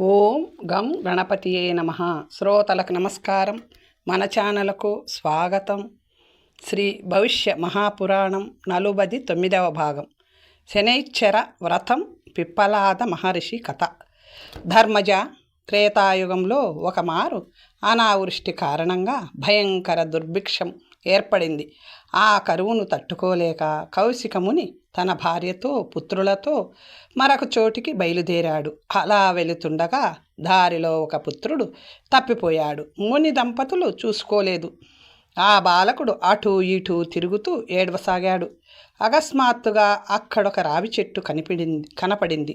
ఓం గం గణపతియే నమః. శ్రోతలకు నమస్కారం. మన ఛానల్కు స్వాగతం. శ్రీ భవిష్య మహాపురాణం 49వ భాగం. శనైశ్చర వ్రతం పిప్పలాద మహర్షి కథ. ధర్మజ, త్రేతాయుగంలో ఒకమారు అనావృష్టి కారణంగా భయంకర దుర్భిక్షం ఏర్పడింది. ఆ కరువును తట్టుకోలేక కౌశికముని తన భార్యతో పుత్రులతో మరొక చోటికి బయలుదేరాడు. అలా వెళుతుండగా దారిలో ఒక పుత్రుడు తప్పిపోయాడు. ముని దంపతులు చూసుకోలేదు. ఆ బాలకుడు అటూ ఇటూ తిరుగుతూ ఏడవసాగాడు. అకస్మాత్తుగా అక్కడొక రావి చెట్టు కనపడింది.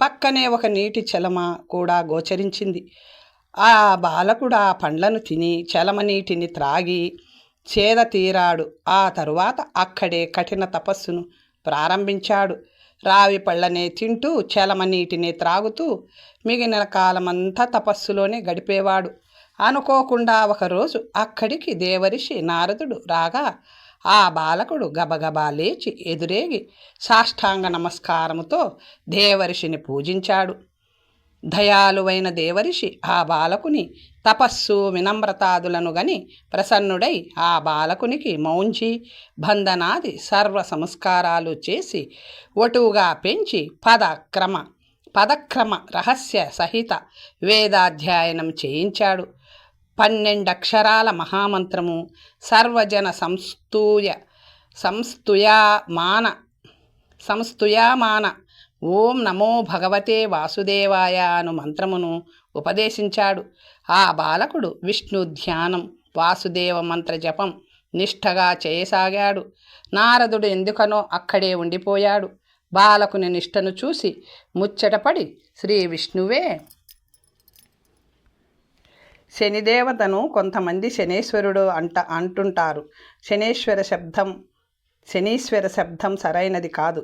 పక్కనే ఒక నీటి చలమ కూడా గోచరించింది. ఆ బాలకుడు ఆ పండ్లను తిని చలమ నీటిని త్రాగి చేద తీరాడు. ఆ తరువాత అక్కడే కఠిన తపస్సును ప్రారంభించాడు. రావి పళ్ళనే తింటూ చలమ నీటిని త్రాగుతూ మిగిలిన కాలమంతా తపస్సులోనే గడిపేవాడు. అనుకోకుండా ఒకరోజు అక్కడికి దేవరిషి నారదుడు రాగా ఆ బాలకుడు గబగబా లేచి ఎదురేగి సాష్టాంగ నమస్కారముతో దేవరిషిని పూజించాడు. దయాళువైన దేవరిషి ఆ బాలకుని తపస్సు వినమ్రతాదులను గని ప్రసన్నుడై ఆ బాలకునికి మౌంజి బంధనాది సర్వ సంస్కారాలు చేసి వటువుగా పెంచి పదక్రమ రహస్య సహిత వేదాధ్యయనం చేయించాడు. 12 అక్షరాల మహామంత్రము సర్వజన సంస్తుయామాన ఓం నమో భగవతే వాసుదేవాయ అను మంత్రమును ఉపదేశించాడు. ఆ బాలకుడు విష్ణు ధ్యానం, వాసుదేవ మంత్ర జపం నిష్ఠగా చేయసాగాడు. నారదుడు ఎందుకనో అక్కడే ఉండిపోయాడు. బాలకుని నిష్ఠను చూసి ముచ్చటపడి శ్రీ విష్ణువే శనిదేవతను కొంతమంది శనేశ్వరుడు అంటుంటారు. శనీశ్వర శబ్దం సరైనది కాదు.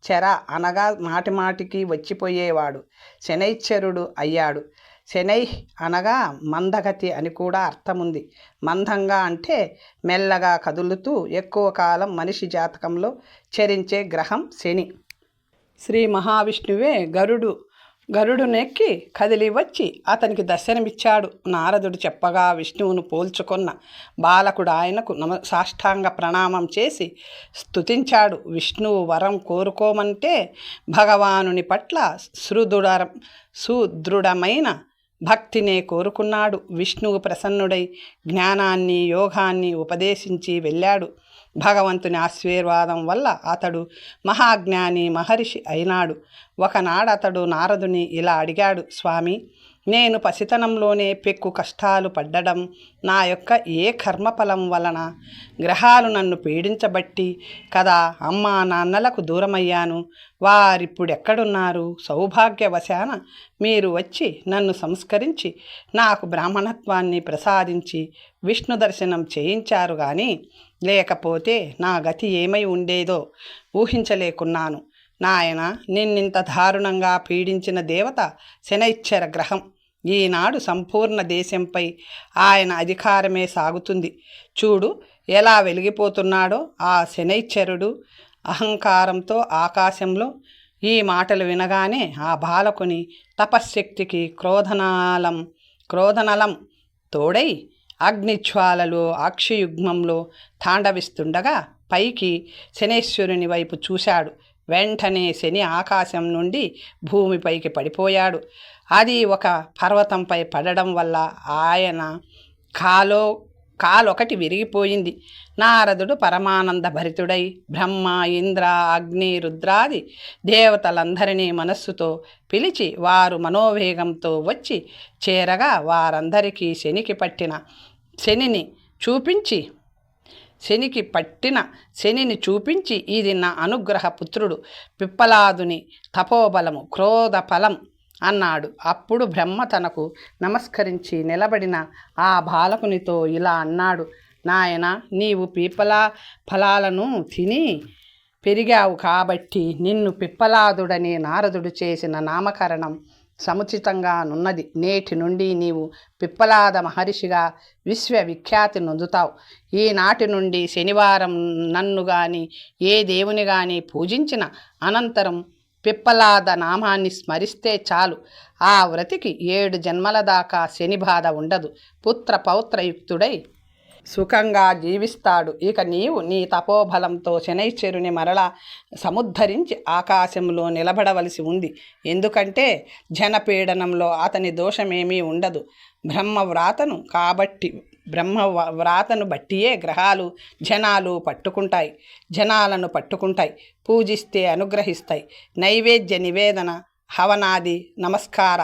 చెర అనగా మాటిమాటికి వచ్చిపోయేవాడు శనైశ్చరుడు అయ్యాడు. శనై అనగా మందగతి అని కూడా అర్థముంది. మందంగా అంటే మెల్లగా కదులుతూ ఎక్కువ కాలం మనిషి జాతకంలో చరించే గ్రహం శని. శ్రీ మహావిష్ణువే గరుడునెక్కి కదిలి వచ్చి అతనికి దర్శనమిచ్చాడు. నారదుడు చెప్పగా విష్ణువును పోల్చుకున్న బాలకుడు ఆయనకు సాష్టాంగ ప్రణామం చేసి స్తుతించాడు. విష్ణువు వరం కోరుకోమంటే భగవానుని పట్ల సుదృఢమైన భక్తినే కోరుకున్నాడు. విష్ణువు ప్రసన్నుడై జ్ఞానాన్ని యోగాన్ని ఉపదేశించి వెళ్ళాడు. భగవంతుని ఆశీర్వాదం వల్ల అతడు మహాజ్ఞాని మహర్షి అయినాడు. ఒకనాడు అతడు నారదుని ఇలా అడిగాడు, స్వామి, నేను పసితనంలోనే పెక్కు కష్టాలు పడ్డడం నా యొక్క ఏ కర్మఫలం వలన? గ్రహాలు నన్ను పీడించబట్టి కదా అమ్మా నాన్నలకు దూరమయ్యాను. వారిప్పుడెక్కడున్నారు? సౌభాగ్యవశాన మీరు వచ్చి నన్ను సంస్కరించి నాకు బ్రాహ్మణత్వాన్ని ప్రసాదించి విష్ణు దర్శనం చేయించారు. కానీ లేకపోతే నా గతి ఏమై ఉండేదో ఊహించలేకున్నాను. నాయన, నిన్నింత దారుణంగా పీడించిన దేవత శనైశ్చర గ్రహం. ఈనాడు సంపూర్ణ దేశంపై ఆయన అధికారమే సాగుతుంది. చూడు ఎలా వెలిగిపోతున్నాడో ఆ శనైశ్చరుడు అహంకారంతో ఆకాశంలో. ఈ మాటలు వినగానే ఆ బాలకుని తపశ్శక్తికి క్రోధనలం తోడై అగ్నిజ్వాలలు అక్షయుగ్మంలో తాండవిస్తుండగా పైకి శనేశ్వరుని వైపు చూశాడు. వెంటనే శని ఆకాశం నుండి భూమిపైకి పడిపోయాడు. అది ఒక పర్వతంపై పడడం వల్ల ఆయన కాలొకటి విరిగిపోయింది. నారదుడు పరమానంద భరితుడై బ్రహ్మ, ఇంద్ర, అగ్ని, రుద్రాది దేవతలందరినీ మనస్సుతో పిలిచి వారు మనోవేగంతో వచ్చి చేరగా వారందరికీ శనికి పట్టిన శనిని చూపించి ఇది నా అనుగ్రహ పుత్రుడు పిప్పలాదుని తపోబలము క్రోధ ఫలం అన్నాడు. అప్పుడు బ్రహ్మ తనకు నమస్కరించి నిలబడిన ఆ బాలకునితో ఇలా అన్నాడు, నాయన, నీవు పీపలా ఫలాలను తిని పెరిగావు కాబట్టి నిన్ను పిప్పలాదుడని నారదుడు చేసిన నామకరణం సముచితంగా నున్నది. నేటి నుండి నీవు పిప్పలాద మహర్షిగా విశ్వవిఖ్యాతి నొందుతావు. ఈనాటి నుండి శనివారం నన్ను గాని ఏ దేవుని గాని పూజించిన అనంతరం పిప్పలాద నామాన్ని స్మరిస్తే చాలు ఆ వ్రతికి 7 జన్మల దాకా శని బాధ ఉండదు. పుత్ర పౌత్రయుక్తుడై సుఖంగా జీవిస్తాడు. ఇక నీవు నీ తపోబలంతో శనైశ్వరుని మరలా సముద్ధరించి ఆకాశంలో నిలబడవలసి ఉంది. ఎందుకంటే జనపీడనంలో అతని దోషమేమీ ఉండదు. బ్రహ్మవ్రాతను బట్టియే గ్రహాలు జనాలను పట్టుకుంటాయి, పూజిస్తే అనుగ్రహిస్తాయి. నైవేద్య నివేదన, హవనాది, నమస్కార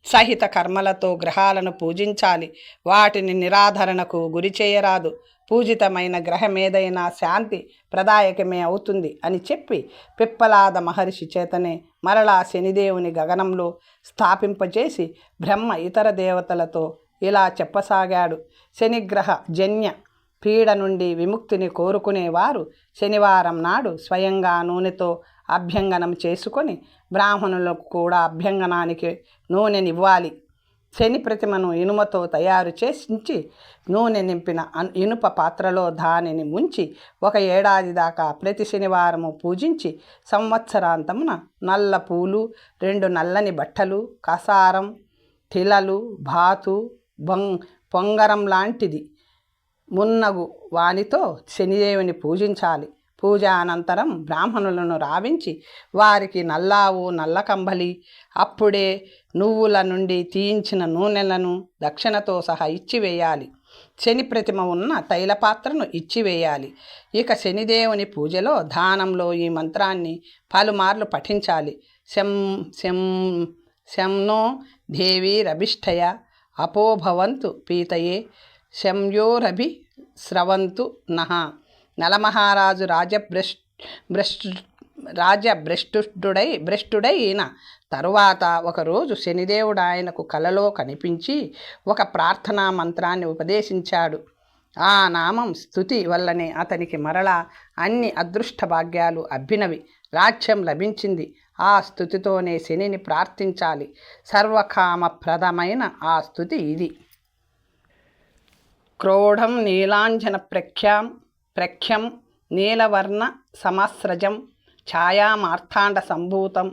సహిత కర్మలతో గ్రహాలను పూజించాలి. వాటిని నిరాధరణకు గురి చేయరాదు. పూజితమైన గ్రహమేదైనా శాంతి ప్రదాయకమే అవుతుంది అని చెప్పి పిప్పలాద మహర్షి చేతనే మరలా శనిదేవుని గగనంలో స్థాపింపచేసి బ్రహ్మ ఇతర దేవతలతో ఇలా చెప్పసాగాడు. శనిగ్రహ జన్య పీడ నుండి విముక్తిని కోరుకునేవారు శనివారం నాడు స్వయంగా నూనెతో అభ్యంగనం చేసుకొని బ్రాహ్మణులకు కూడా అభ్యంగనానికి నూనెనివ్వాలి. శని ప్రతిమను ఇనుమతో తయారు చేసి నూనె నింపిన ఇనుప పాత్రలో దానిని ముంచి 1 ఏడాది దాకా ప్రతి శనివారము పూజించి సంవత్సరాంతమున నల్ల పూలు, 2 నల్లని బట్టలు, కసారం, తిలలు, బాతు, పొంగరం లాంటిది మున్నగు వానితో శనిదేవుని పూజించాలి. పూజ అనంతరం బ్రాహ్మణులను రావించి వారికి నల్లావు, నల్ల కంబలి, అప్పుడే నువ్వుల నుండి తీయించిన నూనెలను దక్షిణతో సహా ఇచ్చివేయాలి. శని ప్రతిమ ఉన్న తైలపాత్రను ఇచ్చివేయాలి. ఇక శనిదేవుని పూజలో దానంలో ఈ మంత్రాన్ని పలుమార్లు పఠించాలి. శంనో దేవీరభిష్టయ అపోభవంతు పీతయే శంయోరభి స్రవంతు నః. నలమహారాజు భ్రష్టుడైన తరువాత ఒకరోజు శనిదేవుడు ఆయనకు కలలో కనిపించి ఒక ప్రార్థనా మంత్రాన్ని ఉపదేశించాడు. ఆ నామం స్తుతి వల్లనే అతనికి మరలా అన్ని అదృష్ట భాగ్యాలు అబ్బినవి. రాజ్యం లభించింది. ఆ స్తుతితోనే శనిని ప్రార్థించాలి. సర్వకామప్రదమైన ఆ స్తుతి ఇది. క్రోఢం నీలాంజన ప్రఖ్యం నీలవర్ణ సమాస్రజం ఛాయామార్తాండ సంభూతం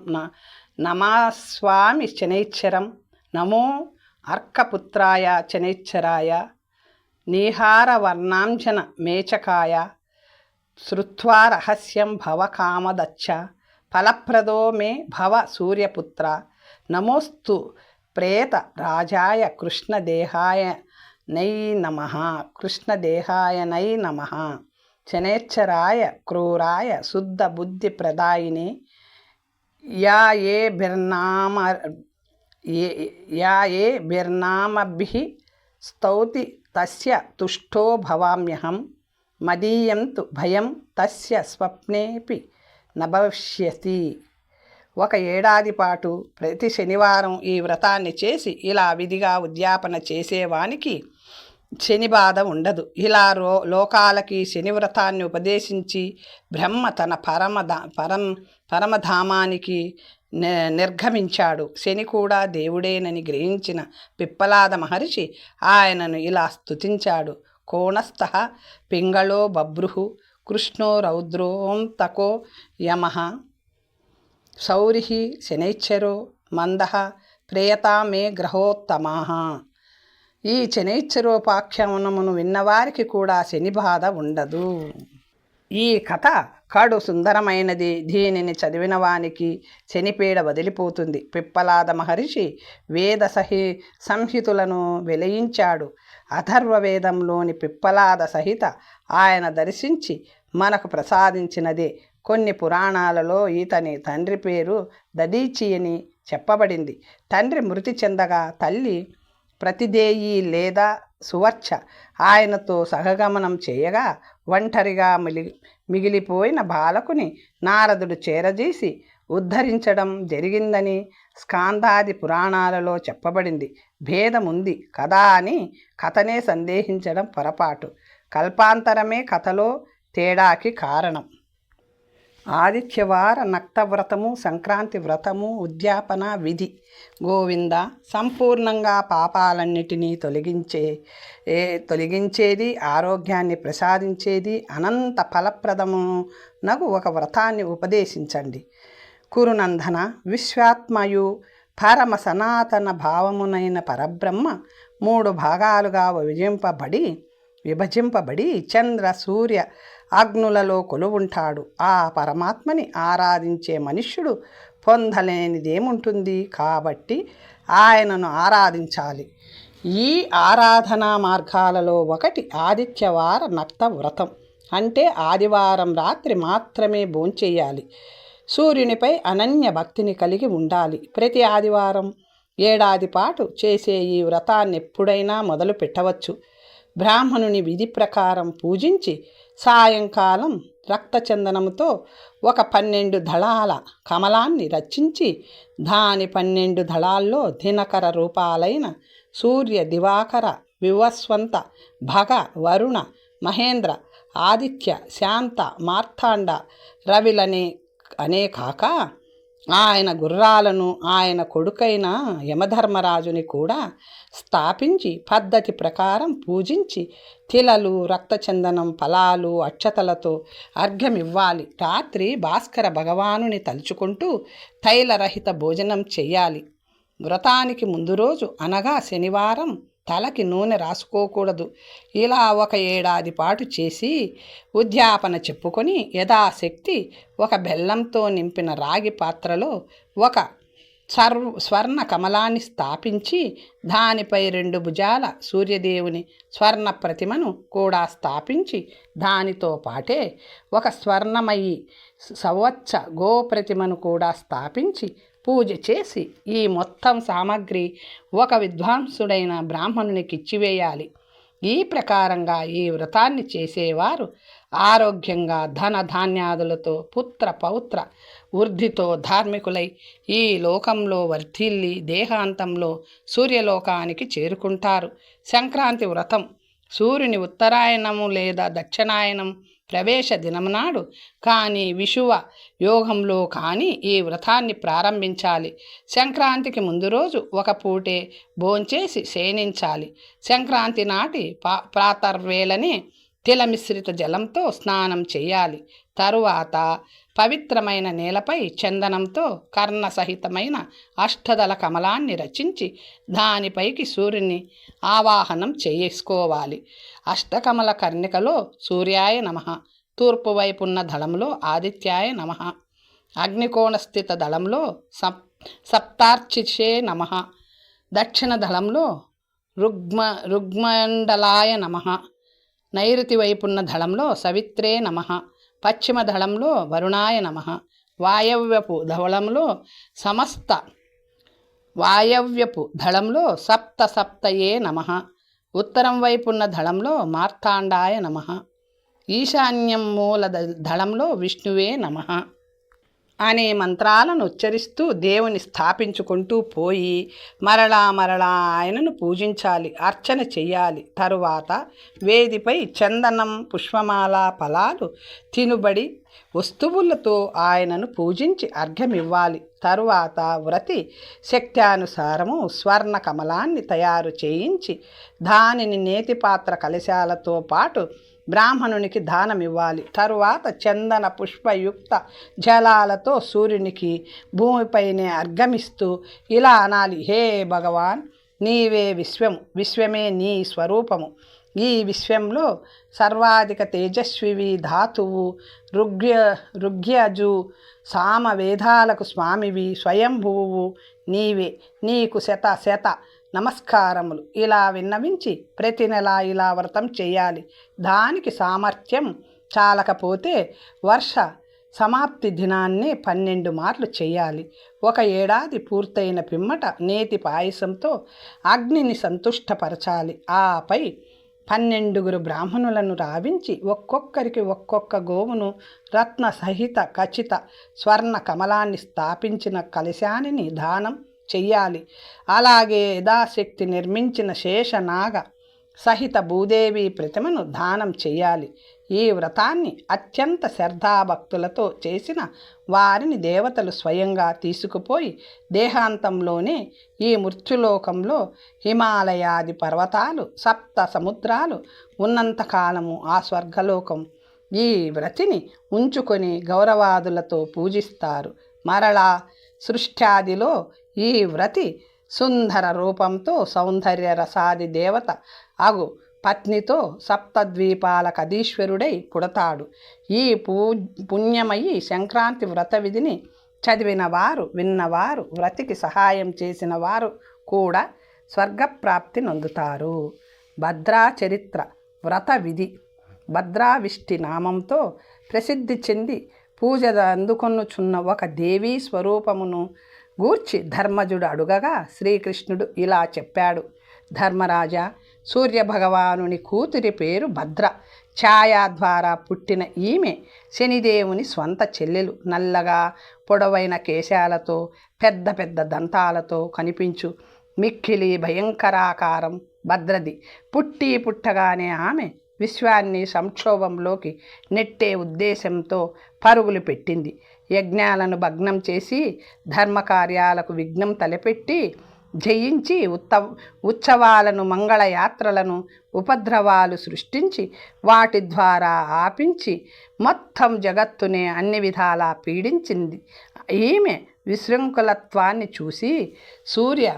నమాస్వామి శనైశ్చరం. నమో అర్కపుత్రాయ శనైశ్చరాయ నీహారవర్ణాంజన మేచకాయ శ్రుత్వా రహస్యం భవకామదచ్చ ఫలప్రదో మే భవ సూర్యపుత్ర. నమోస్తు ప్రేత రాజాయ కృష్ణదేహాయ నై నమః శనైశ్చరాయ క్రూరాయ శుద్ధ బుద్ధి ప్రదాయినే యా ఏ బిర్నామభిః స్తౌతి తస్య తుష్టో భవామ్యహం. మదీయం తు భయం తస్య స్వప్నేపి నభవిష్యతి. 1 ఏడాది పాటు ప్రతి శనివారం ఈ వ్రతాన్ని చేసి ఇలా విధిగా ఉద్యాపన చేసేవానికి శని బాధ ఉండదు. ఇలా లోకాలకి శని వ్రతాన్ని ఉపదేశించి బ్రహ్మ తన పరమధామానికి నిర్గమించాడు. శని కూడా దేవుడేనని గ్రహించిన పిప్పలాద మహర్షి ఆయనను ఇలా స్తుతించాడు. కోణస్థః పింగళో బభ్రుః కృష్ణో రౌద్రోంతకో యమః శౌరిః శనైశ్చరో మందః ప్రియతా మే గ్రహోత్తమః. ఈ శనైశ్చరోపాఖ్యానమును విన్నవారికి కూడా శని బాధ ఉండదు. ఈ కథ కడు సుందరమైనది. దీనిని చదివిన వానికి శనిపీడ వదిలిపోతుంది. పిప్పలాద మహర్షి వేద సంహితులను వెలయించాడు. అథర్వవేదంలోని పిప్పలాద సహిత ఆయన దర్శించి మనకు ప్రసాదించినదే. కొన్ని పురాణాలలో ఈతని తండ్రి పేరు దదీచి అని చెప్పబడింది. తండ్రి మృతి చెందగా తల్లి ప్రతిదేయి లేదా సువర్చ ఆయనతో సహగమనం చేయగా ఒంటరిగా మిగిలిపోయిన బాలకుని నారదుడు చేరదీసి ఉద్ధరించడం జరిగిందని స్కాందాది పురాణాలలో చెప్పబడింది. భేదముంది కదా అని కథనే సందేహించడం పొరపాటు. కల్పాంతరమే కథలో తేడాకి కారణం. ఆదిత్యవార నక్తవ్రతము, సంక్రాంతి వ్రతము, ఉద్యాపన విధి. గోవింద సంపూర్ణంగా పాపాలన్నిటినీ తొలగించేది, ఆరోగ్యాన్ని ప్రసాదించేది, అనంత ఫలప్రదమునకు ఒక వ్రతాన్ని ఉపదేశించండి. కురునందన విశ్వాత్మయు పరమ సనాతన భావమునైన పరబ్రహ్మ 3 భాగాలుగా విభజింపబడి చంద్ర సూర్య అగ్నులలో కొలువుంటాడు. ఆ పరమాత్మని ఆరాధించే మనుష్యుడు పొందలేనిదేముంటుంది? కాబట్టి ఆయనను ఆరాధించాలి. ఈ ఆరాధనా మార్గాలలో ఒకటి ఆదిత్యవార నక్త వ్రతం. అంటే ఆదివారం రాత్రి మాత్రమే భోంచేయాలి. సూర్యునిపై అనన్య భక్తిని కలిగి ఉండాలి. ప్రతి ఆదివారం ఏడాది పాటు చేసే ఈ వ్రతాన్ని ఎప్పుడైనా మొదలు పెట్టవచ్చు. బ్రాహ్మణుని విధి ప్రకారం పూజించి సాయంకాలం రక్తచందనంతో ఒక 12 దళాల కమలాన్ని రచించి దాని 12 దళాల్లో దినకర రూపాలైన సూర్య, దివాకర, వివస్వంత, భగ, వరుణ, మహేంద్ర, ఆదిత్య, శాంత, మార్తాండ, రవిలనే కాక ఆయన గుర్రాలను ఆయన కొడుకైన యమధర్మరాజుని కూడా స్థాపించి పద్ధతి ప్రకారం పూజించి తిలలు, రక్తచందనం, ఫలాలు, అక్షతలతో అర్ఘ్యమివ్వాలి. రాత్రి భాస్కర భగవానుని తలుచుకుంటూ తైలరహిత భోజనం చెయ్యాలి. వ్రతానికి ముందు రోజు అనగా శనివారం తలకి నూనె రాసుకోకూడదు. ఇలా ఒక ఏడాది పాటు చేసి ఉద్యాపన చెప్పుకొని యథాశక్తి ఒక బెల్లంతో నింపిన రాగి పాత్రలో ఒక స్వర్ణ కమలాన్ని స్థాపించి దానిపై 2 భుజాల సూర్యదేవుని స్వర్ణ ప్రతిమను కూడా స్థాపించి దానితో పాటే ఒక స్వర్ణమయి సంవత్స గోప్రతిమను కూడా స్థాపించి పూజ చేసి ఈ మొత్తం సామగ్రి ఒక విద్వాంసుడైన బ్రాహ్మణునికి ఇచ్చివేయాలి. ఈ ప్రకారంగా ఈ వ్రతాన్ని చేసేవారు ఆరోగ్యంగా ధన ధాన్యాదులతో పుత్ర పౌత్ర వృద్ధితో ధార్మికులై ఈ లోకంలో వర్ధిల్లి దేహాంతంలో సూర్యలోకానికి చేరుకుంటారు. సంక్రాంతి వ్రతం సూర్యుని ఉత్తరాయణము లేదా దక్షిణాయనం ప్రవేశ దినమునాడు కానీ విషువ యోగంలో కానీ ఈ వ్రతాన్ని ప్రారంభించాలి. సంక్రాంతికి ముందు రోజు ఒక పూటే భోంచేసి శయనించాలి. సంక్రాంతి నాటి ప్రాతర్వేళనే తిలమిశ్రిత జలంతో స్నానం చేయాలి. తరువాత పవిత్రమైన నేలపై చందనంతో కర్ణసహితమైన అష్టదళ కమలాన్ని రచించి దానిపైకి సూర్యుని ఆవాహనం చేసుకోవాలి. అష్టకమల కర్ణికలో సూర్యాయ నమః, తూర్పు వైపున్న దళంలో ఆదిత్యాయ నమః, అగ్నికోణస్థిత దళంలో సప్తార్చిషే నమః, దక్షిణ దళంలో రుగ్మండలాయ నమః, నైరుతి వైపున్న దళంలో సవిత్రే నమః, పశ్చిమ దళంలో వరుణాయ నమః, వాయవ్యపు దళంలో సప్తయే నమః, ఉత్తరం వైపున్న దళంలో మార్తాండాయ నమః, ఈశాన్యం మూల దళంలో విష్ణువే నమః అనే మంత్రాలను ఉచ్చరిస్తూ దేవుని స్థాపించుకుంటూ పోయి మరలా ఆయనను పూజించాలి, అర్చన చెయ్యాలి. తరువాత వేదిపై చందనం, పుష్పమాల, ఫలాలు, తినుబడి వస్తువులతో ఆయనను పూజించి అర్ఘ్యమివ్వాలి. తరువాత వ్రతి శక్త్యానుసారము స్వర్ణ కమలాన్ని తయారు చేయించి దానిని నేతిపాత్ర కలశాలతో పాటు బ్రాహ్మణునికి దానమివ్వాలి. తరువాత చందన పుష్పయుక్త జలాలతో సూర్యునికి భూమిపైనే అర్ఘమిస్తూ ఇలా అనాలి: హే భగవాన్, నీవే విశ్వమే నీ స్వరూపము. ఈ విశ్వంలో సర్వాధిక తేజస్వివి, ధాతువు, ఋగ్యజు సామ వేదాలకు స్వామివి, స్వయంభువు నీవే. నీకు శత నమస్కారములు. ఇలా విన్నవించి ప్రతి నెల ఇలా వ్రతం చేయాలి. దానికి సామర్థ్యం చాలకపోతే వర్ష సమాప్తి దినాన్నే 12 మార్లు చేయాలి. ఒక ఏడాది పూర్తయిన పిమ్మట నేతి పాయసంతో అగ్నిని సంతుష్టపరచాలి. ఆపై 12 బ్రాహ్మణులను రావించి ఒక్కొక్కరికి ఒక్కొక్క గోవును రత్న సహిత ఖచ్చిత స్వర్ణ కమలాన్ని స్థాపించిన కలశానిని దానం చెయ్యాలి. అలాగే యథాశక్తి నిర్మించిన శేషనాగ సహిత భూదేవి ప్రతిమను దానం చెయ్యాలి. ఈ వ్రతాన్ని అత్యంత శ్రద్ధాభక్తులతో చేసిన వారిని దేవతలు స్వయంగా తీసుకుపోయి దేహాంతంలోనే ఈ మృత్యులోకంలో హిమాలయాది పర్వతాలు, 7 సముద్రాలు ఉన్నంతకాలము ఆ స్వర్గలోకం ఈ వ్రతిని ఉంచుకొని గౌరవాదులతో పూజిస్తారు. మరలా సృష్ట్యాదిలో ఈ వ్రతి సుందర రూపంతో సౌందర్య రసాది దేవత అగు పత్నితో సప్తద్వీపాల కదీశ్వరుడై పుడతాడు. ఈ పుణ్యమయి సంక్రాంతి వ్రత విధిని చదివిన వారు, విన్నవారు, వ్రతికి సహాయం చేసిన వారు కూడా స్వర్గప్రాప్తి నొందుతారు. భద్రా చరిత్ర వ్రత విధి. భద్రావిష్టి నామంతో ప్రసిద్ధి చెంది పూజ అందుకొనుచున్న ఒక దేవీ స్వరూపమును గూర్చి ధర్మజుడు అడుగగా శ్రీకృష్ణుడు ఇలా చెప్పాడు. ధర్మరాజా, సూర్యభగవానుని కూతురి పేరు భద్ర. ఛాయా ద్వారా పుట్టిన ఈమె శనిదేవుని స్వంత చెల్లెలు. నల్లగా పొడవైన కేశాలతో పెద్ద పెద్ద దంతాలతో కనిపించు మిక్కిలి భయంకరాకారం భద్రది. పుట్టగానే ఆమె విశ్వాన్ని సంక్షోభంలోకి నెట్టే ఉద్దేశంతో పరుగులు పెట్టింది. యజ్ఞాలను భగ్నం చేసి ధర్మకార్యాలకు విఘ్నం తలపెట్టి జయించి ఉత్సవాలను, మంగళయాత్రలను, ఉపద్రవాలు సృష్టించి వాటి ద్వారా ఆపించి మొత్తం జగత్తునే అన్ని విధాలా పీడించింది. ఈమె విశృంఖలత్వాన్ని చూసి సూర్య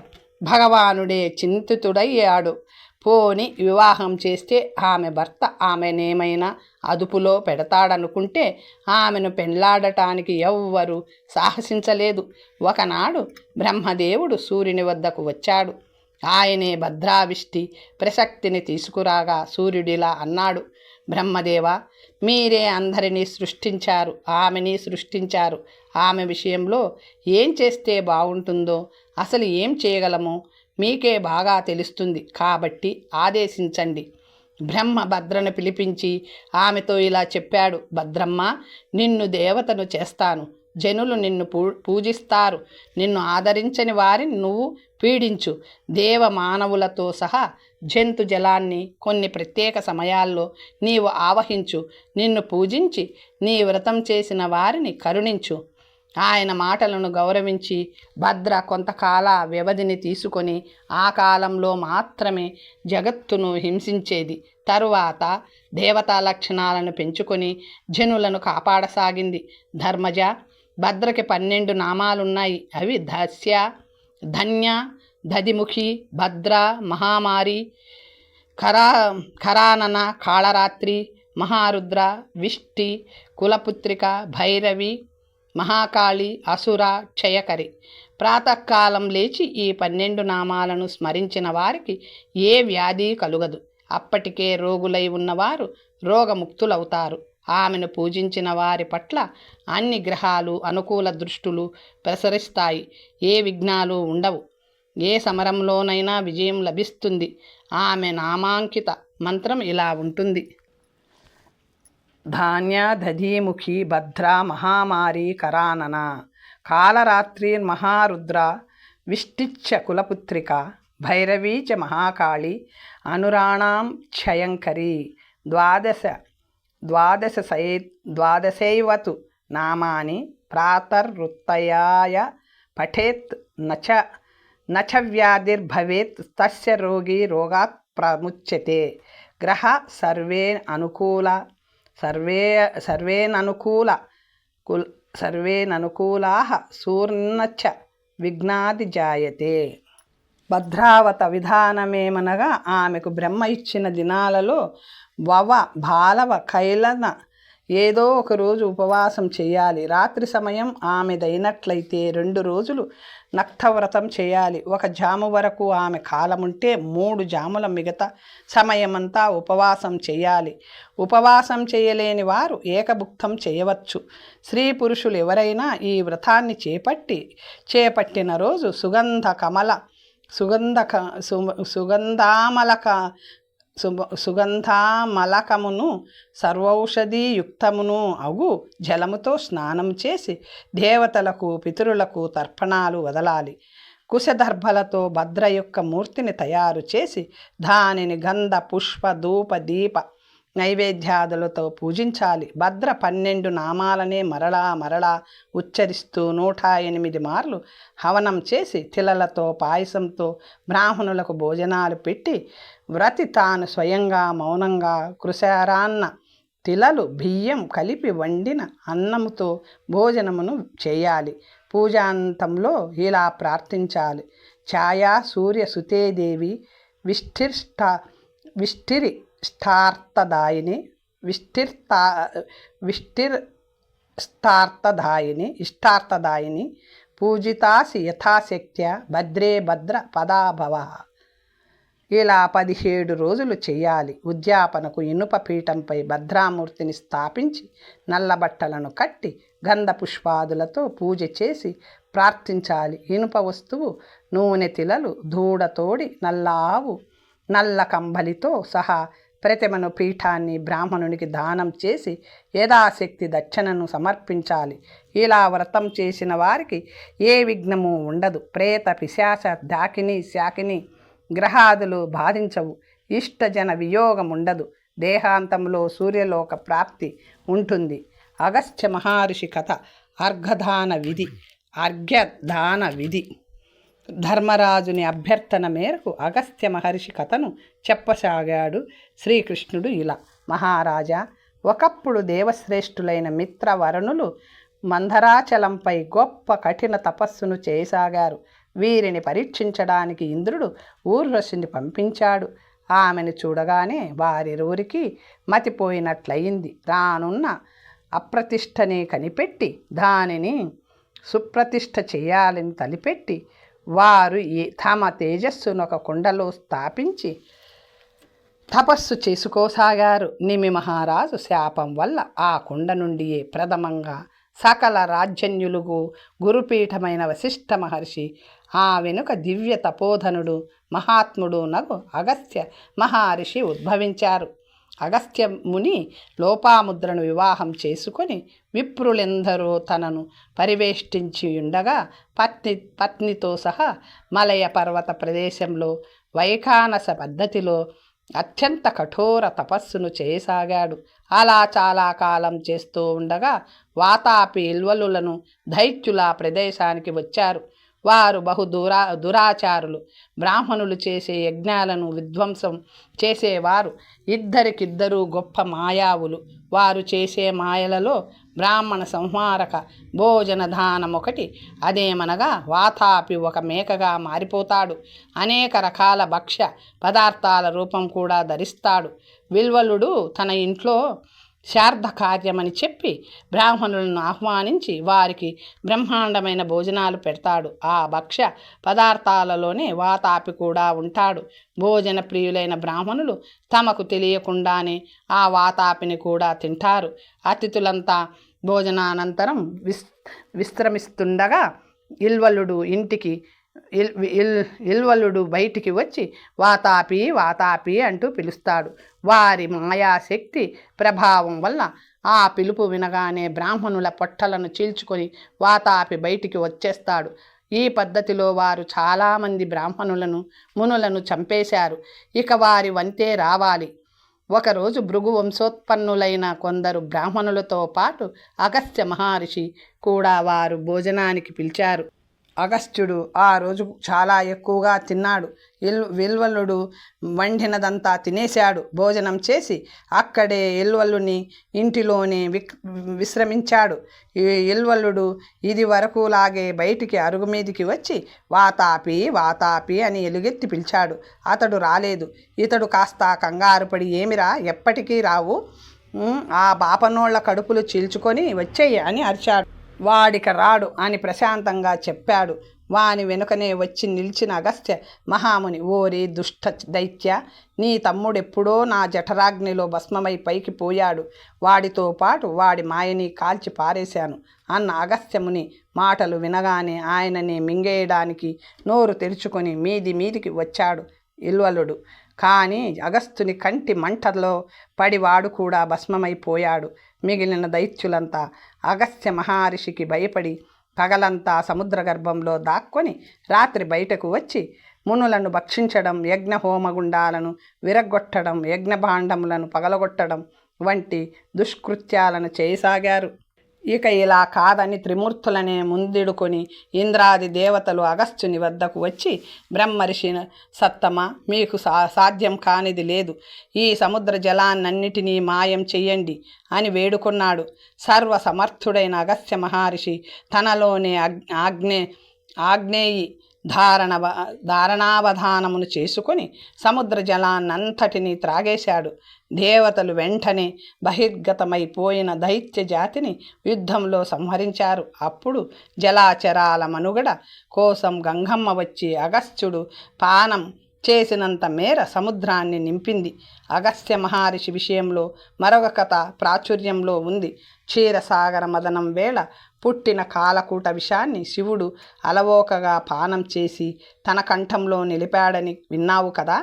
భగవానుడే చింతితుడయ్యాడు. పోని వివాహం చేస్తే ఆమె భర్త ఆమెనేమైనా అదుపులో పెడతాడనుకుంటే ఆమెను పెళ్లాడటానికి ఎవ్వరూ సాహసించలేదు. ఒకనాడు బ్రహ్మదేవుడు సూర్యుని వద్దకు వచ్చాడు. ఆయనే భద్రావిష్టి ప్రసక్తిని తీసుకురాగా సూర్యుడిలా అన్నాడు. బ్రహ్మదేవ, మీరే అందరినీ సృష్టించారు, ఆమెని సృష్టించారు. ఆమె విషయంలో ఏం చేస్తే బాగుంటుందో, అసలు ఏం చేయగలమో మీకే బాగా తెలుస్తుంది. కాబట్టి ఆదేశించండి. బ్రహ్మ భద్రను పిలిపించి ఆమెతో ఇలా చెప్పాడు. భద్రమ్మ, నిన్ను దేవతను చేస్తాను. జనులు నిన్ను పూజిస్తారు. నిన్ను ఆదరించని వారిని నువ్వు పీడించు. దేవ మానవులతో సహా జంతు జలాన్ని కొన్ని ప్రత్యేక సమయాల్లో నీవు ఆవహించు. నిన్ను పూజించి నీ వ్రతం చేసిన వారిని కరుణించు. ఆయన మాటలను గౌరవించి భద్ర కొంతకాల వ్యవధిని తీసుకొని ఆ కాలంలో మాత్రమే జగత్తును హింసించేది. తరువాత దేవతా లక్షణాలను పెంచుకొని జనులను కాపాడసాగింది. ధర్మజ, భద్రకి 12 నామాలున్నాయి. అవి దస్య, ధన్య, దదిముఖి, భద్ర, మహామారి, కరానన, కాళరాత్రి, మహారుద్ర, విష్టి, కులపుత్రిక, భైరవి, మహాకాళి, అసుర, క్షయకరి. ప్రాతకాలం లేచి ఈ 12 నామాలను స్మరించిన వారికి ఏ వ్యాధి కలుగదు. అప్పటికే రోగులై ఉన్నవారు రోగముక్తులవుతారు. ఆమెను పూజించిన వారి పట్ల అన్ని గ్రహాలు అనుకూల దృష్టులు ప్రసరిస్తాయి. ఏ విఘ్నాలు ఉండవు. ఏ సమరంలోనైనా విజయం లభిస్తుంది. ఆమె నామాంకిత మంత్రం ఇలా ఉంటుంది. ధాన్య, దధీముఖి, భద్ర, మహామారి, కరానన, కాళరాత్రి, మహారుద్ర, విష్టిచ్చ కులపుత్రిక, భైరవీ చ మహాకాళి, అనురాణాం క్షయంకరి. ద్వాదశైవతు నామాని ప్రాతర్వృత్తయాయ పఠేత్ నచ వ్యాధిర్భవేత్ తస్య రోగి రోగాత్ ప్రముచ్యతే. గ్రహ సర్వేననుకూలాః సూర్ణచ విఘ్నాది జాయతే. భద్రావత విధానమేమనగా ఆమెకు బ్రహ్మ ఇచ్చిన దినాలలో వవ, బాలవ, కైలన ఏదో ఒక రోజు ఉపవాసం చేయాలి. రాత్రి సమయం ఆమెదైనట్లయితే 2 రోజులు నక్తవ్రతం చేయాలి. 1 జాము వరకు ఆమె కాలముంటే 3 జాముల మిగతా సమయమంతా ఉపవాసం చేయాలి. ఉపవాసం చేయలేని వారు ఏకభుక్తం చేయవచ్చు. స్త్రీ పురుషులు ఎవరైనా ఈ వ్రతాన్ని చేపట్టిన రోజు సుగంధామలకమును సర్వౌషధీయుక్తమును అగు జలముతో స్నానం చేసి దేవతలకు, పితరులకు తర్పణాలు వదలాలి. కుశదర్భలతో భద్ర యొక్క మూర్తిని తయారు చేసి దానిని గంధ, పుష్ప, ధూప, దీప నైవేద్యాదులతో పూజించాలి. భద్ర 12 నామాలనే మరలా ఉచ్చరిస్తూ 108 మార్లు హవనం చేసి తిలలతో, పాయసంతో బ్రాహ్మణులకు భోజనాలు పెట్టి వ్రతి తాను స్వయంగా మౌనంగా కృశారాన్న తిలలు, బియ్యం కలిపి వండిన అన్నముతో భోజనమును చేయాలి. పూజాంతంలో ఇలా ప్రార్థించాలి. ఛాయా సూర్య సుతేదేవి విష్టిరిష్టార్థదాయిని ఇష్టార్థదాయిని పూజితాసి యథాశక్త్యా భద్రే భద్ర పదాభవ. ఇలా 17 రోజులు చేయాలి. ఉద్యాపనకు ఇనుప పీఠంపై భద్రామూర్తిని స్థాపించి నల్లబట్టలను కట్టి గంధ పుష్పాదులతో పూజ చేసి ప్రార్థించాలి. ఇనుప వస్తువు నూనె తిలలు, దూడతోడి, నల్ల ఆవు, నల్ల కంబలితో సహా ప్రతిమను పీఠాన్ని బ్రాహ్మణునికి దానం చేసి యథాశక్తి దక్షిణను సమర్పించాలి. ఇలా వ్రతం చేసిన వారికి ఏ విఘ్నము ఉండదు. ప్రేత పిశాచ దాకిని శాకిని గ్రహాదులు బాధించవు. ఇష్టజన వియోగం ఉండదు. దేహాంతంలో సూర్యలోక ప్రాప్తి ఉంటుంది. అగస్త్య మహర్షి కథ. అర్ఘ్యదాన విధి. ధర్మరాజుని అభ్యర్థన మేరకు అగస్త్య మహర్షి కథను చెప్పసాగాడు శ్రీకృష్ణుడు ఇలా. మహారాజా, ఒకప్పుడు దేవశ్రేష్ఠులైన మిత్రవరుణులు మందరాచలంపై గొప్ప కఠిన తపస్సును చేయసాగారు. వీరిని పరీక్షించడానికి ఇంద్రుడు ఊర్వశిని పంపించాడు. ఆమెను చూడగానే వారిరువురికి మతిపోయినట్లయింది. రానున్న అప్రతిష్టని కనిపెట్టి దానిని సుప్రతిష్ఠ చేయాలని తలిపెట్టి వారు తమ తేజస్సును ఒక కుండలో స్థాపించి తపస్సు చేసుకోసాగారు. నిమి మహారాజు శాపం వల్ల ఆ కుండ నుండియే ప్రథమంగా సకల రాజ్యన్యులుగు గురుపీఠమైన వశిష్ఠ మహర్షి, ఆ వెనుక దివ్య తపోధనుడు మహాత్ముడు నగు అగస్త్య మహర్షి ఉద్భవించారు. అగస్త్య ముని లోపాముద్రను వివాహం చేసుకొని విప్రులెందరూ తనను పరివేష్టించి ఉండగా పత్నితో సహా మలయ పర్వత ప్రదేశంలో వైఖానస పద్ధతిలో అత్యంత కఠోర తపస్సును చేయసాగాడు. అలా చాలా కాలం చేస్తూ ఉండగా వాతాపి ఇల్వలులను దైత్యుల ప్రదేశానికి వచ్చారు. వారు దురాచారులు. బ్రాహ్మణులు చేసే యజ్ఞాలను విధ్వంసం చేసేవారు. ఇద్దరికిద్దరూ గొప్ప మాయావులు. వారు చేసే మాయలలో బ్రాహ్మణ సంహారక భోజన దానం ఒకటి. అదేమనగా వాతాపి ఒక మేకగా మారిపోతాడు. అనేక రకాల భక్ష్య పదార్థాల రూపం కూడా ధరిస్తాడు. విల్వలుడు తన ఇంట్లో శార్ధ కార్యమని చెప్పి బ్రాహ్మణులను ఆహ్వానించి వారికి బ్రహ్మాండమైన భోజనాలు పెడతాడు. ఆ భక్ష్య పదార్థాలలోనే వాతాపి కూడా ఉంటాడు. భోజన ప్రియులైన బ్రాహ్మణులు తమకు తెలియకుండానే ఆ వాతాపిని కూడా తింటారు. అతిథులంతా భోజనానంతరం విశ్రమిస్తుండగా ఇల్వలుడు బయటికి వచ్చి వాతాపి వాతాపి అంటూ పిలుస్తాడు. వారి మాయాశక్తి ప్రభావం వల్ల ఆ పిలుపు వినగానే బ్రాహ్మణుల పొట్టలను చీల్చుకొని వాతాపి బయటికి వచ్చేస్తాడు. ఈ పద్ధతిలో వారు చాలామంది బ్రాహ్మణులను మునులను చంపేశారు. ఇక వారి వంతే రావాలి. ఒకరోజు భృగు వంశోత్పన్నులైన కొందరు బ్రాహ్మణులతో పాటు అగస్త్య మహర్షి కూడా వారు భోజనానికి పిలిచారు. అగస్త్యుడు ఆ రోజు చాలా ఎక్కువగా తిన్నాడు. విల్వలుడు వండినదంతా తినేశాడు. భోజనం చేసి అక్కడే ఇల్వలుని ఇంటిలోనే విశ్రమించాడు. ఇల్వలుడు ఇది వరకులాగే బయటికి అరుగు మీదికి వచ్చి వాతాపి వాతాపి అని ఎలుగెత్తి పిలిచాడు. అతడు రాలేదు. ఇతడు కాస్త కంగారుపడి ఏమిరా ఎప్పటికీ రావు, ఆ బాపనోళ్ల కడుపులు చీల్చుకొని వచ్చేయి అని అరిచాడు. వాడిక రాడు అని ప్రశాంతంగా చెప్పాడు. వాని వెనుకనే వచ్చి నిలిచిన అగస్త్య మహాముని, ఓరి దుష్ట దైత్య, నీ తమ్ముడెప్పుడో నా జఠరాగ్నిలో భస్మమై పైకి పోయాడు. వాడితో పాటు వాడి మాయని కాల్చి పారేశాను అన్న అగస్త్యముని మాటలు వినగానే ఆయనని మింగేయడానికి నోరు తెరుచుకొని మీదికి వచ్చాడు ఇల్వలుడు. కానీ అగస్త్యుని కంటి మంటలో పడివాడు కూడా భస్మమైపోయాడు. మిగిలిన దైత్యులంతా అగస్త్య మహర్షికి భయపడి పగలంతా సముద్ర గర్భంలో దాక్కొని రాత్రి బయటకు వచ్చి మునులను భక్షించడం, యజ్ఞ హోమగుండాలను విరగొట్టడం, యజ్ఞభాండములను పగలగొట్టడం వంటి దుష్కృత్యాలను చేయసాగారు. ఇక ఇలా కాదని త్రిమూర్తులనే ముందిడుకొని ఇంద్రాది దేవతలు అగస్త్యుని వద్దకు వచ్చి, బ్రహ్మర్షి సత్తమ, మీకు సాధ్యం కానిది లేదు, ఈ సముద్ర జలాన్నన్నిటినీ మాయం చెయ్యండి అని వేడుకొన్నాడు. సర్వసమర్థుడైన అగస్త్య మహర్షి తనలోనే ఆగ్నేయి ధారణావధానమును చేసుకొని సముద్ర జలాన్నంతటినీ త్రాగేశాడు. దేవతలు వెంటనే బహిర్గతమైపోయిన దైత్య జాతిని యుద్ధంలో సంహరించారు. అప్పుడు జలాచరాల మనుగడ కోసం గంగమ్మ వచ్చి అగస్త్యుడు పానం చేసినంత మేర సముద్రాన్ని నింపింది. అగస్త్య మహర్షి విషయంలో మరొక కథ ప్రాచుర్యంలో ఉంది. క్షీరసాగర మదనం వేళ పుట్టిన కాలకూట విషాన్ని శివుడు అలవోకగా పానం చేసి తన కంఠంలో నిలిపాడని విన్నావు కదా.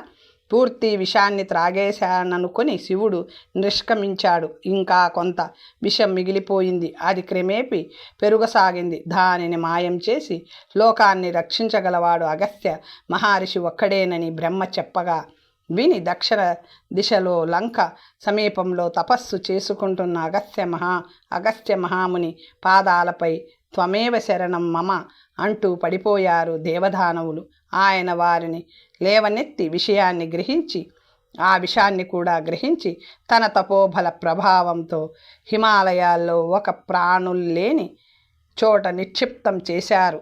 పూర్తి విషాన్ని త్రాగేశాననుకొని శివుడు నిష్క్రమించాడు. ఇంకా కొంత విషం మిగిలిపోయింది. అది క్రమేపీ పెరుగసాగింది. దానిని మాయం చేసి లోకాన్ని రక్షించగలవాడు అగస్త్య మహర్షి ఒక్కడేనని బ్రహ్మ చెప్పగా విని దక్షిణ దిశలో లంక సమీపంలో తపస్సు చేసుకుంటున్న అగస్త్య మహాముని పాదాలపై త్వమేవ శరణం మమ అంటూ పడిపోయారు దేవదానవులు. ఆయన వారిని లేవనెత్తి ఆ విషయాన్ని కూడా గ్రహించి తన తపోబల ప్రభావంతో హిమాలయాల్లో ఒక ప్రాణుల్లేని చోట నిక్షిప్తం చేశారు.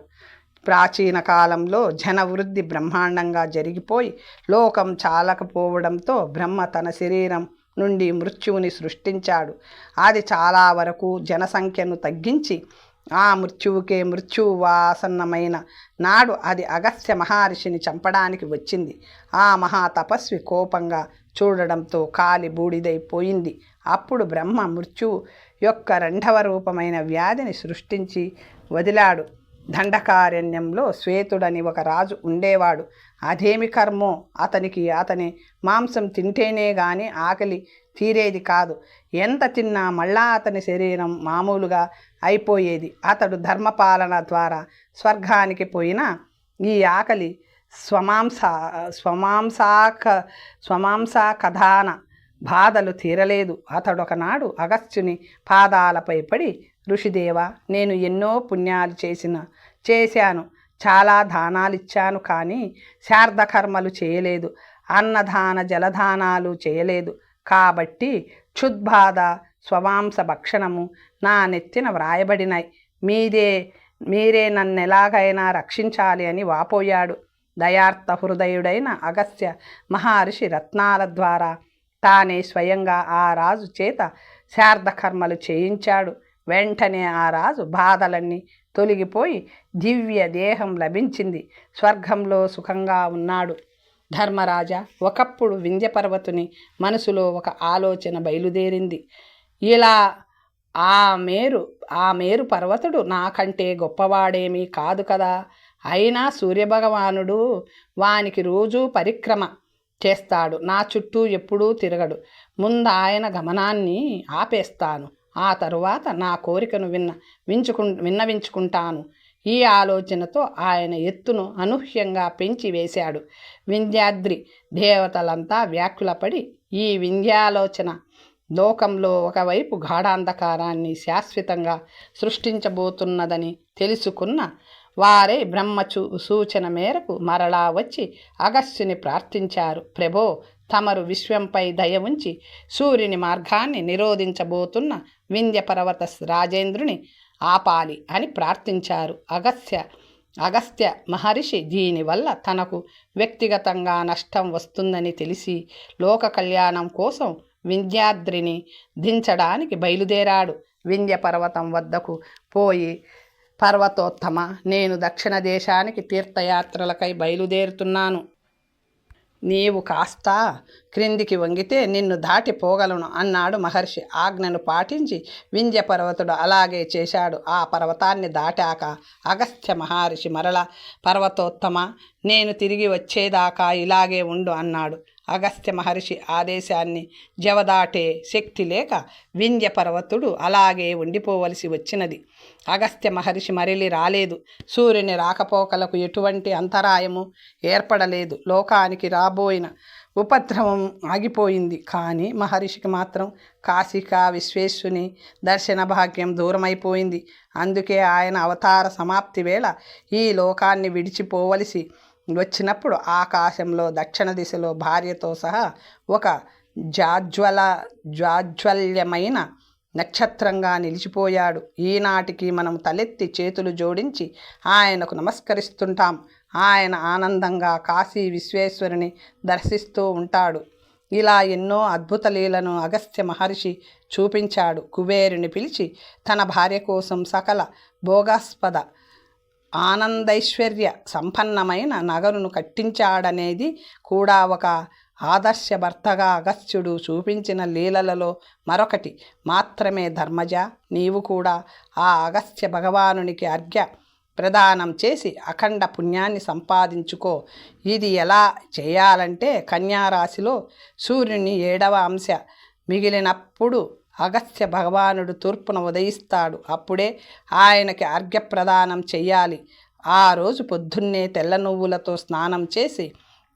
ప్రాచీన కాలంలో జనవృద్ధి బ్రహ్మాండంగా జరిగిపోయి లోకం చాలకపోవడంతో బ్రహ్మ తన శరీరం నుండి మృత్యువుని సృష్టించాడు. అది చాలా వరకు జనసంఖ్యను తగ్గించి ఆ మృత్యువుకే మృత్యువు వాసన్నమైన నాడు అది అగస్త్య మహర్షిని చంపడానికి వచ్చింది. ఆ మహాతపస్వి కోపంగా చూడడంతో కాలి బూడిదైపోయింది. అప్పుడు బ్రహ్మ మృత్యువు యొక్క రెండవ రూపమైన వ్యాధిని సృష్టించి వదిలాడు. దండకారణ్యంలో శ్వేతుడని ఒక రాజు ఉండేవాడు. అదేమి కర్మో, అతని మాంసం తింటేనే గాని ఆకలి తీరేది కాదు. ఎంత తిన్నా మళ్ళా అతని శరీరం మామూలుగా అయిపోయేది. అతడు ధర్మపాలన ద్వారా స్వర్గానికి పోయినా ఈ ఆకలి స్వమాంసాకధాన బాధలు తీరలేదు. అతడొకనాడు అగస్త్యుని పాదాలపై పడి, ఋషిదేవ, నేను ఎన్నో పుణ్యాలు చేశాను, చాలా దానాలిచ్చాను, కానీ శార్ధకర్మలు చేయలేదు, అన్నదాన జలదానాలు చేయలేదు. కాబట్టి క్షుద్బాధ స్వమాంస భక్షణము నా నెత్తిన వ్రాయబడినాయి. మీరే నన్నెలాగైనా రక్షించాలి అని వాపోయాడు. దయార్థ హృదయుడైన అగస్త్య మహర్షి రత్నాల ద్వారా తానే స్వయంగా ఆ రాజు చేత శార్ధకర్మలు చేయించాడు. వెంటనే ఆ రాజు బాధలన్నీ తొలగిపోయి దివ్య దేహం లభించింది. స్వర్గంలో సుఖంగా ఉన్నాడు. ధర్మరాజా, ఒకప్పుడు వింధ్యపర్వతుని మనసులో ఒక ఆలోచన బయలుదేరింది. ఇలా ఆ మేరు పర్వతుడు నాకంటే గొప్పవాడేమీ కాదు కదా. అయినా సూర్యభగవానుడు వానికి రోజూ పరిక్రమ చేస్తాడు. నా చుట్టూ ఎప్పుడూ తిరగడు. ముందు ఆయన గమనాన్ని ఆపేస్తాను. ఆ తరువాత నా కోరికను విన్నవించుకుంటాను. ఈ ఆలోచనతో ఆయన ఎత్తును అనూహ్యంగా పెంచి వేశాడు. వింధ్యాద్రి దేవతలంతా వ్యాకులపడి ఈ వింధ్యాలోచన లోకంలో ఒకవైపు గాఢాంధకారాన్ని శాశ్వతంగా సృష్టించబోతున్నదని తెలుసుకున్న వారే బ్రహ్మ సూచన మేరకు మరలా వచ్చి అగస్త్యుని ప్రార్థించారు. ప్రభో, తమరు విశ్వంపై దయ ఉంచి సూర్యుని మార్గాన్ని నిరోధించబోతున్న వింధ్యపర్వత రాజేంద్రుని ఆపాలి అని ప్రార్థించారు. అగస్త్య మహర్షి దీనివల్ల తనకు వ్యక్తిగతంగా నష్టం వస్తుందని తెలిసి లోక కళ్యాణం కోసం వింధ్యాద్రిని దించడానికి బయలుదేరాడు. వింధ్య పర్వతం వద్దకు పోయి, పర్వతోత్తమ, నేను దక్షిణ దేశానికి తీర్థయాత్రలకై బయలుదేరుతున్నాను. నీవు కాస్త క్రిందికి వంగితే నిన్ను దాటిపోగలను అన్నాడు మహర్షి. ఆజ్ఞను పాటించి వింధ్య పర్వతుడు అలాగే చేశాడు. ఆ పర్వతాన్ని దాటాక అగస్త్య మహర్షి మరల, పర్వతోత్తమ, నేను తిరిగి వచ్చేదాకా ఇలాగే ఉండు అన్నాడు. అగస్త్య మహర్షి ఆదేశాన్ని జవదాటే శక్తి లేక వింధ్య పర్వతుడు అలాగే ఉండిపోవలసి వచ్చినది. అగస్త్య మహర్షి మరలి రాలేదు. సూర్యుని రాకపోకలకు ఎటువంటి అంతరాయము ఏర్పడలేదు. లోకానికి రాబోయిన ఉపద్రవం ఆగిపోయింది. కానీ మహర్షికి మాత్రం కాశిక విశ్వేశ్వరుని దర్శన భాగ్యం దూరమైపోయింది. అందుకే ఆయన అవతార సమాప్తి వేళ ఈ లోకాన్ని విడిచిపోవలసి వచ్చినప్పుడు ఆకాశంలో దక్షిణ దిశలో భార్యతో సహా ఒక జాజ్వల్యమైన నక్షత్రంగా నిలిచిపోయాడు. ఈనాటికి మనం తలెత్తి చేతులు జోడించి ఆయనకు నమస్కరిస్తుంటాం. ఆయన ఆనందంగా కాశీ విశ్వేశ్వరుని దర్శిస్తూ ఉంటాడు. ఇలా ఎన్నో అద్భుత లీలను అగస్త్య మహర్షి చూపించాడు. కుబేరుని పిలిచి తన భార్య కోసం సకల భోగాస్పద ఆనందైశ్వర్య సంపన్నమైన నగరును కట్టించాడనేది కూడా ఒక ఆదర్శ భర్తగా అగస్త్యుడు చూపించిన లీలలలో మరొకటి మాత్రమే. ధర్మజ, నీవు కూడా ఆ అగస్త్య భగవానునికి అర్ఘ్య ప్రదానం చేసి అఖండ పుణ్యాన్ని సంపాదించుకో. ఇది ఎలా చేయాలంటే కన్యారాశిలో సూర్యుని 7వ అంశ మిగిలినప్పుడు అగస్త్య భగవానుడు తూర్పున ఉదయిస్తాడు. అప్పుడే ఆయనకి అర్ఘ్యప్రదానం చెయ్యాలి. ఆ రోజు పొద్దున్నే తెల్ల నువ్వులతో స్నానం చేసి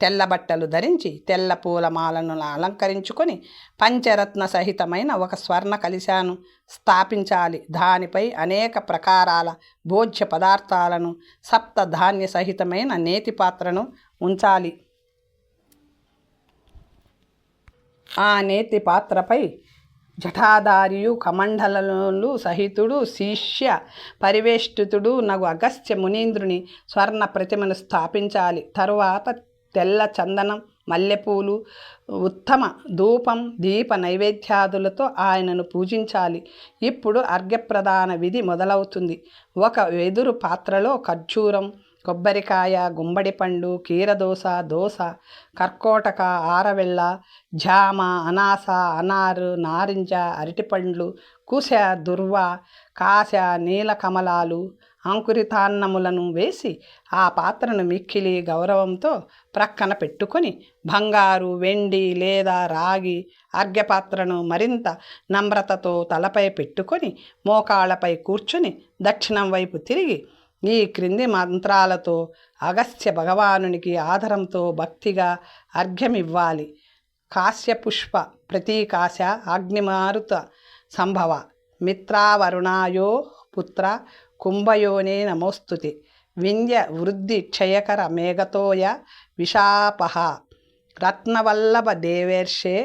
తెల్ల బట్టలు ధరించి తెల్ల పూలమాలను అలంకరించుకొని పంచరత్న సహితమైన ఒక స్వర్ణ కలశాను స్థాపించాలి. దానిపై అనేక ప్రకారాల భోజ్య పదార్థాలను సప్తధాన్య సహితమైన నేతి పాత్రను ఉంచాలి. ఆ నేతి పాత్రపై జటాధారియు కమండలలు సహితుడు శిష్య పరివేష్టితుడు నగు అగస్త్య మునీంద్రుని స్వర్ణ ప్రతిమను స్థాపించాలి. తరువాత తెల్ల చందనం, మల్లెపూలు, ఉత్తమ ధూపం, దీప నైవేద్యాదులతో ఆయనను పూజించాలి. ఇప్పుడు అర్ఘ్యప్రదాన విధి మొదలవుతుంది. ఒక వెదురు పాత్రలో ఖర్జూరం, కొబ్బరికాయ, గుమ్మడి పండు, కీరదోస, దోస, కర్కోటక, ఆరవెళ్ళ, జామ, అనాస, అనారు, నారింజ, అరటిపండ్లు, కుశ, దుర్వ, కాశ, నీలకమలాలు, అంకురితాన్నములను వేసి ఆ పాత్రను మిక్కిలి గౌరవంతో ప్రక్కన పెట్టుకొని బంగారు, వెండి లేదా రాగి అర్ఘ్యపాత్రను మరింత నమ్రతతో తలపై పెట్టుకొని మోకాళ్ళపై కూర్చుని దక్షిణం వైపు తిరిగి ఈ క్రింది మంత్రాలతో అగస్త్య భగవానునికి ఆదరంతో భక్తిగా అర్ఘ్యమివ్వాలి. కాశ్యపుష్ప ప్రతీకాశ అగ్నిమారుత సంభవ మిత్రావరుణాయో పుత్ర కుంభయోనే నమోస్తుతే వింధ్య వృద్ధి క్షయకర మేఘతోయ విశాపహ రత్నవల్లభ దేవేర్షే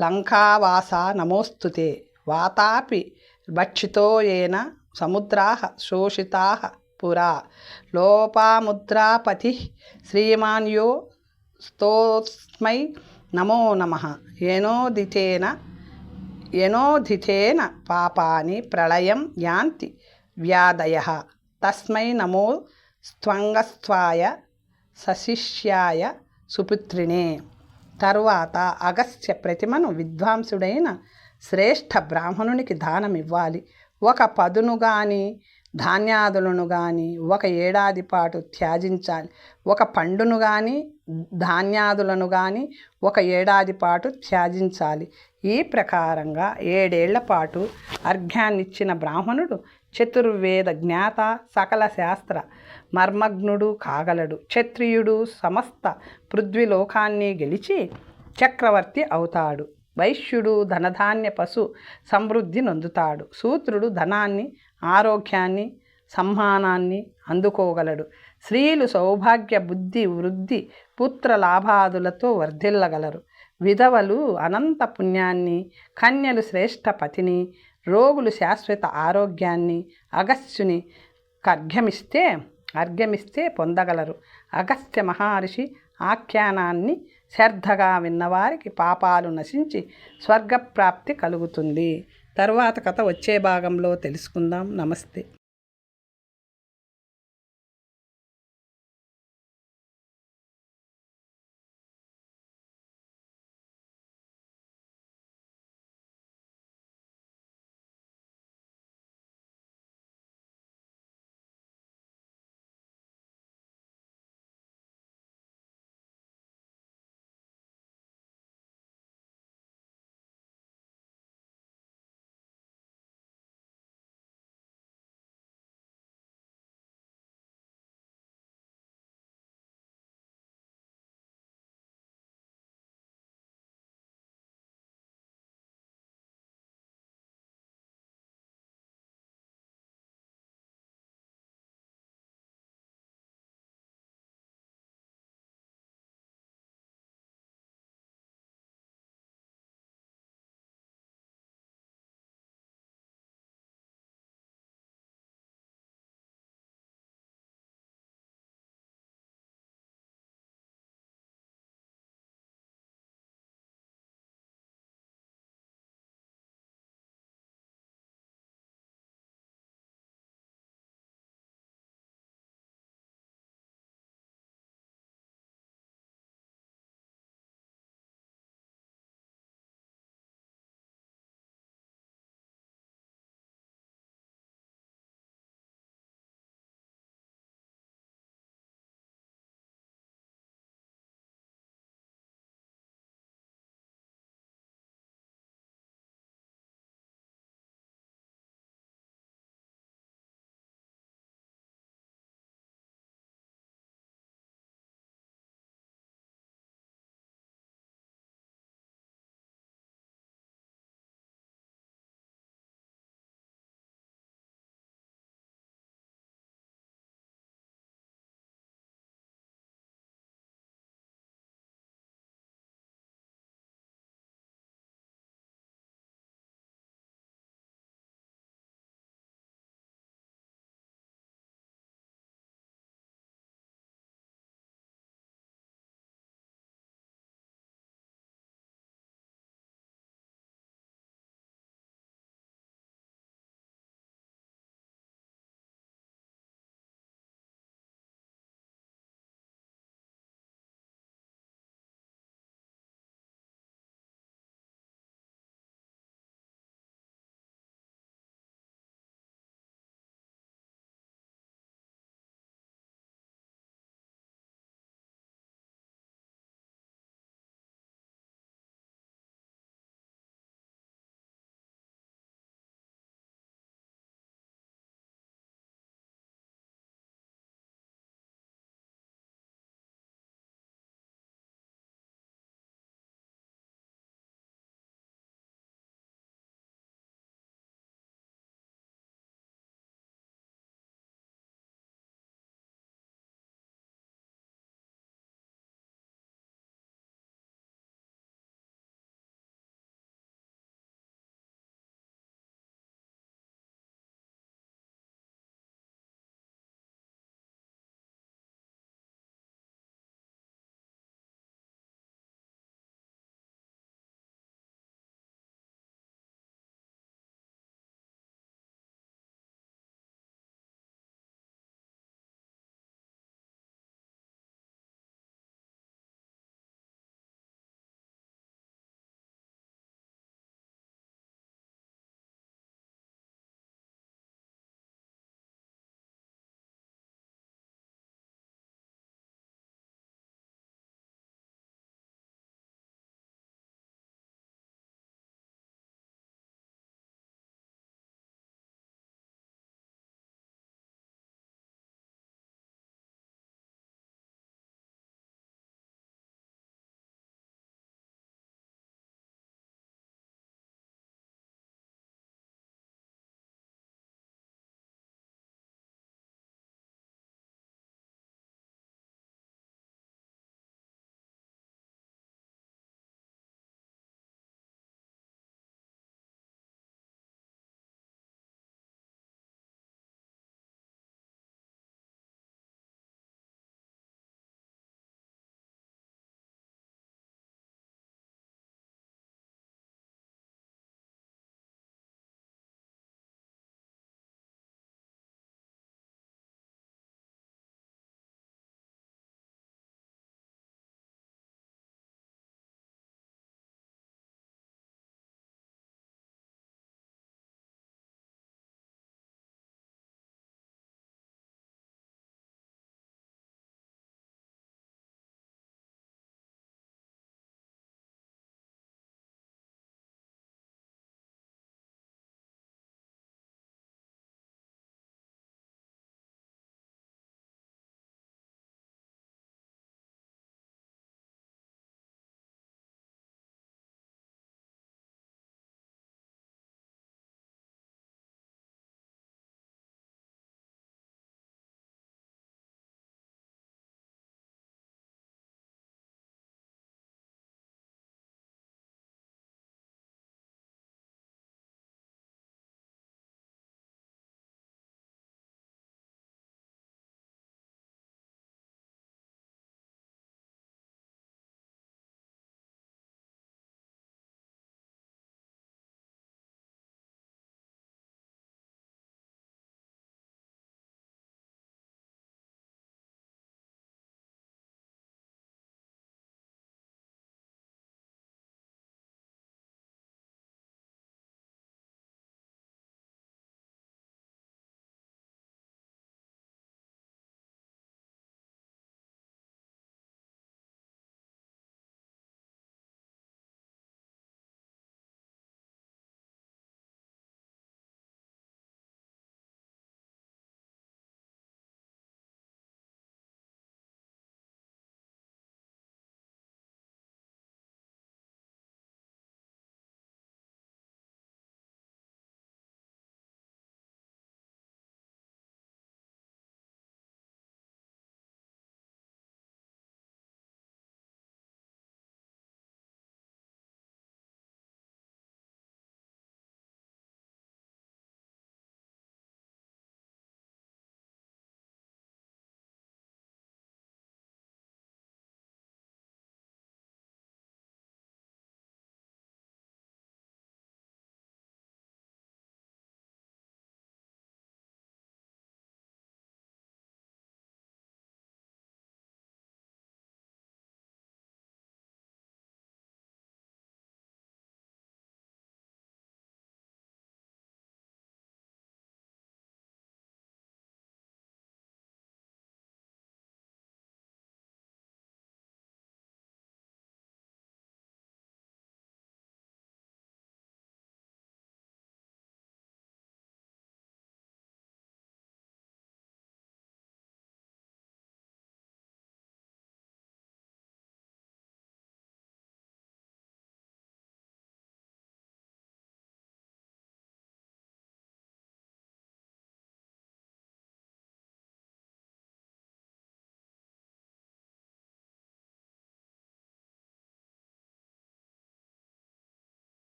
లంకావాస నమోస్తుతే వాతాపి భక్షితోయేన సముద్రాః శోషితాః పురా లోపాముద్రాపతి శ్రీమాన్యో స్తోస్మై నమో నమః యనోదితేన పాపాని ప్రళయం యాంతి వ్యాధయః తస్మై నమో స్త్వంగస్త్వాయ సశిష్యాయ సుపుత్రినే. తరువాత అగస్త్య ప్రతిమను విద్వాంసుడైన శ్రేష్ఠ బ్రాహ్మణునికి దానమివ్వాలి. ఒక పదును గాని ధాన్యాదులను గాని 1 ఏడాది పాటు త్యాజించాలి. ఒక పండును గాని ధాన్యాదులను గాని 1 ఏడాది పాటు త్యాజించాలి. ఈ ప్రకారంగా 7 ఏళ్ల పాటు అర్ఘ్యాన్నిచ్చిన బ్రాహ్మణుడు చతుర్వేద జ్ఞాత, సకల శాస్త్ర మర్మజ్ఞుడు కాగలడు. క్షత్రియుడు సమస్త పృథ్వీలోకాన్ని గెలిచి చక్రవర్తి అవుతాడు. వైశ్యుడు ధనధాన్య పశు సమృద్ధి నొందుతాడు. శూద్రుడు ధనాన్ని, ఆరోగ్యాన్ని, సమ్మానాన్ని అందుకోగలడు. స్త్రీలు సౌభాగ్య, బుద్ధి, వృద్ధి, పుత్ర లాభాదులతో వర్ధిల్లగలరు. విధవలు అనంత పుణ్యాన్ని, కన్యలు శ్రేష్ఠ పతిని, రోగులు శాశ్వత ఆరోగ్యాన్ని అగస్త్యుని అర్ఘ్యమిస్తే పొందగలరు. అగస్త్య మహర్షి ఆఖ్యానాన్ని శ్రద్ధగా విన్నవారికి పాపాలు నశించి స్వర్గప్రాప్తి కలుగుతుంది. తరువాత కథ వచ్చే భాగంలో తెలుసుకుందాం. నమస్తే.